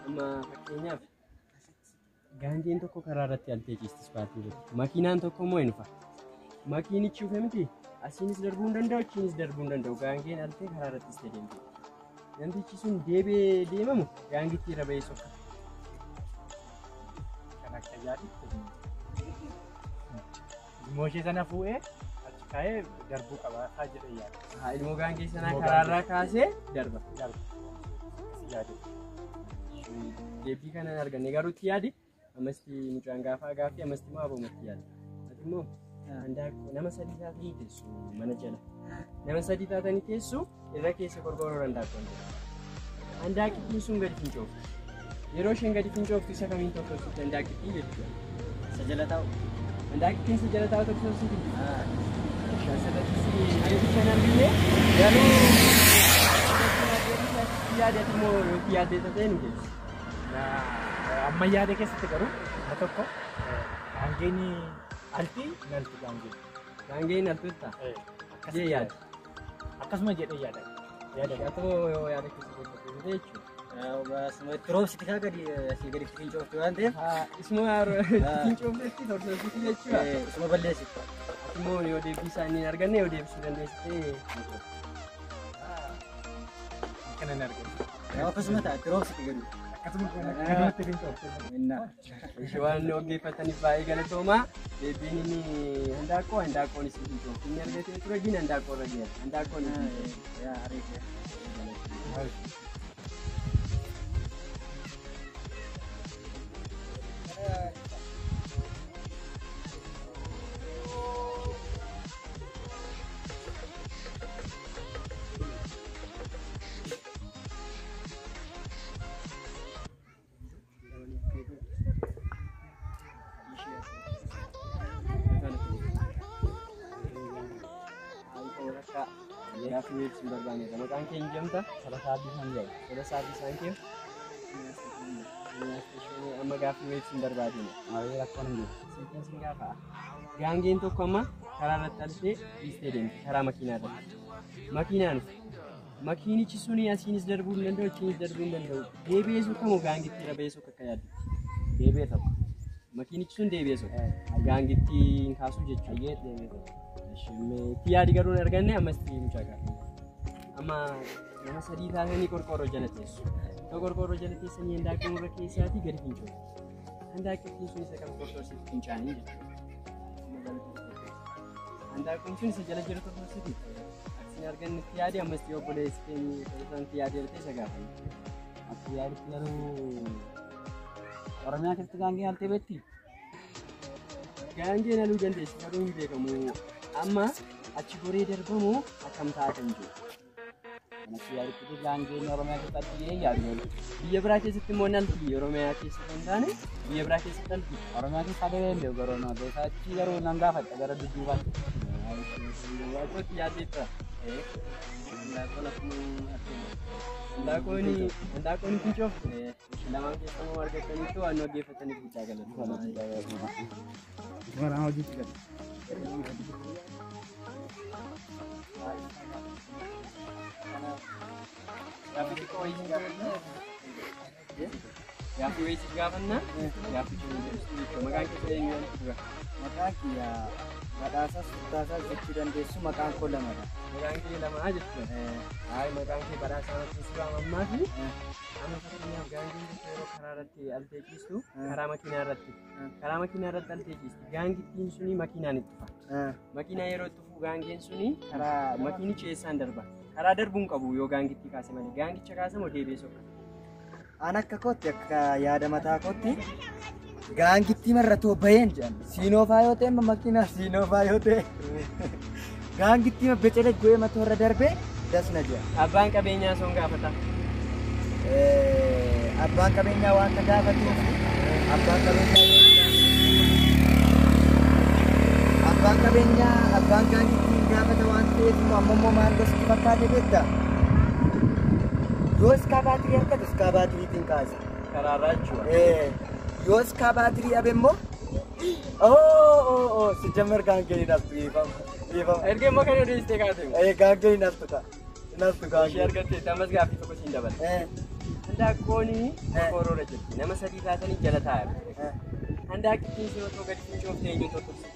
Amma fakkeenyaaf gaangeen tokko karaa irratti altee ciistis baatee makiinaan tokko immoo hin fa'a. Makiinichi ufee miti asiinis darbuu hin danda'u achiinis darbuu hin danda'u gaangeen altee karaa irrattis deemti. Namtichi sun deebee deemamu gaangitti irra ba'ee sokka. Kan akka yaaditti mooshee sana fuudhee achi kaa'ee darbuu qaba haa jedhee yaada. Ilmoo gaangee sanaa karaarraa kaasee darba. Deebii kanan arganne garuutti yaadi ammasti mucaan gaaffii ammasti maa boomatti yaada. Ati immoo nama sadii taatanii teessu mana jala. Nama sadii taatanii teessu irra keessa qorqoorroo handaaqqoon jira. Handaaqqittiin sun gadi fincooftu. Yeroo isheen gadi fincooftu isa kamiin tokkosuutti handaaqqittii jechuudha. Isa jala taa'u. Handaaqqittiin isa jala taa'u tokkosuutti asirrattis adeemsisan argine garuu yaadati moo yookiin yaaddeeta ta'e nu geessu. Amma yaada keessatti garuu na tokko gaangeen altii nalti gaangeen. Gaangeen altuutta? Jee yaada. Akkasuma jedhee yaada. Atoo yaada keessa godhatu jechuudha. Asuma itti roobsiti kaa gadi asii gadi fincooftu waan ta'eef. Isuma fincooftetti tortorsiiti jechuudha. Isuma balleessitu. Ati immoo yoo deebii isaanii hin arganne yoo deebisuu dandeessitee. Kana hin arginu. Akkasuma ta'a itti roobsiti gadi. Akkasuma fincooftu. Waan ogeeffataniif baay'ee galatoomaa. Deebiin inni handaaqqoon isin fincooftu. Inni argatee ture jiin handaaqqoo irra jira. Handaaqqoon isin fincooftu. Gaaffii weebsiin barbaanneedha. Maqaan keenya jedhamta? Salasaa Addisaan jedhama. Salasaa Addisaan kee? Amma gaaffii weebsiin barbaadina. Maayii rakkoon hin jiru. Siitiin sin gaafaa. Gaangeen tokko amma karaa irratti altee dhiistee deemti karaa makiinaa irratti. Makiinaan makiinichi suni asiinis darbuu hin danda'u achiinis darbuu hin danda'u. Deebi'ee sokka moo gaangitti irra ba'ee sokka akka yaaddutti? Deebi'ee tokko. Makiinichi sun deebi'ee sokka. Gaangitti hin kaasuu jechuudha. Itti yaadi garuu hin arganne ammas mucaa gaafa. Amma nama sadii taatanii qorqoorroo jala teessu. Yoo qorqoorroo jala teessanii handaaqqoo irra keessaatii gadi fincooftu. Handaaqqittiin sun isa kan qorqoorsiitti fincaanii jechuudha. Handaaqqoon sun isa jala jiru tortorsiiti. Aksin arganne itti yaadi ammas obboleessi keenya itti yaadi irratti isa gaafa. Akka yaaditti garuu Oromiyaa keessatti gaangeen altee beekti? Gaangeen aluu dandeessi garuu hin beekamu. Amma achi goree darbamu akkam taatan jiru. Kanas yaaditti gaangeen Oromiyaa keessatti yaadu. Biyya biraa keessatti immoo nalti Oromiyaa keessatti hin taane biyya biraa keessatti nalti. Oromiyaa keessa adeemee hin garuu na beekaa achi garuu nan gaafadha gara dudduubaatti. Waaqoti yaaddeetta. Handaaqqoon fincooftu lamaan keessammoo argataniitu waan dhaggeeffataniif guddaa galatu. Gaaffii weessi gaafannaa gaaffii jiru jechuudha. Maqaan keessaa eenyuun dura? Maqaan kiyyaa badhaasaa suttaasaa jechuu dandeessu maqaan koo lamadha. Maqaan kee lamaa jechuudha. Maqaan kee badhaasaa keessi waamammaa fi amma fakkeenyaaf gaangeen yeroo karaa irratti altee ciistu karaa makiinaa irratti altee ciisti. Gaangittiin suni makiinaan itti dhufa. Makiinaa yeroo itti dhufu gaangeen suni karaa makiinichi eessaan darba. Karaa darbuun qabu yoo gaangittii kaase malee gaangicha kaasamoo deebi'ee sokka. An akka kootti akka yaada mataa kootti gaangittii marratoo baheen jedhan siinoofaa yoo ta'e makiinaa siinoofaa yoo ta'e gaangittii becele go'ee matoo irra darbee dasna jedha. Abbaan qabeenyaa son gaafata. Abbaan qabeenyaa wanta gaafatuuf abbaan gaangittii gaafata waan ta'eef ammoo maal gosti fakkaate beektaa? Yoo iskaabaatirii argatu iskaabaatiriitiin kaasa. Karaarraa jechuudha. Yoo iskaabaatirii dhabe immoo si jammer gaangeen haftu dhiifama. Erga immoo kan odeessitee kaate. Gaangeen haftu ta'a. Naftu Ishee gaangee. argatte ammas gaaffii tokko siin dabala. Handaaqooni koroora jirti. Nama sadii taatanii jala taa'e. Handaaqittiin isin otoo gadi fincoofte eenyu tokkotti.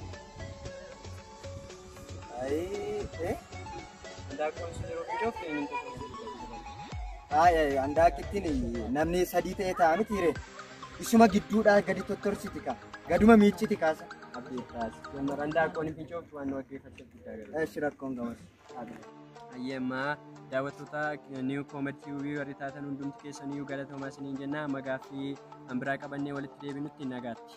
Handaaqoon sun yeroo fincoofte eenyu tokkotti. Handaaqittiin namni sadii ta'ee ta'a miti hiree. Isuma gidduudhaa gadi tottorsiti ka. Gaduma miicciti kaasa. Abdeettaas. Handaaqoon hin fincooftu waan nu dhaggeeffachuuf guddaa galu. Rakkoon gamas. Ayyeemmaa daawwattoota niiw koomeetii warri taatan hundumti keessaniyyuu galatoomaa isiniin jenna. Amma gaaffii an biraa qabannee walitti deebinutti nagaatti.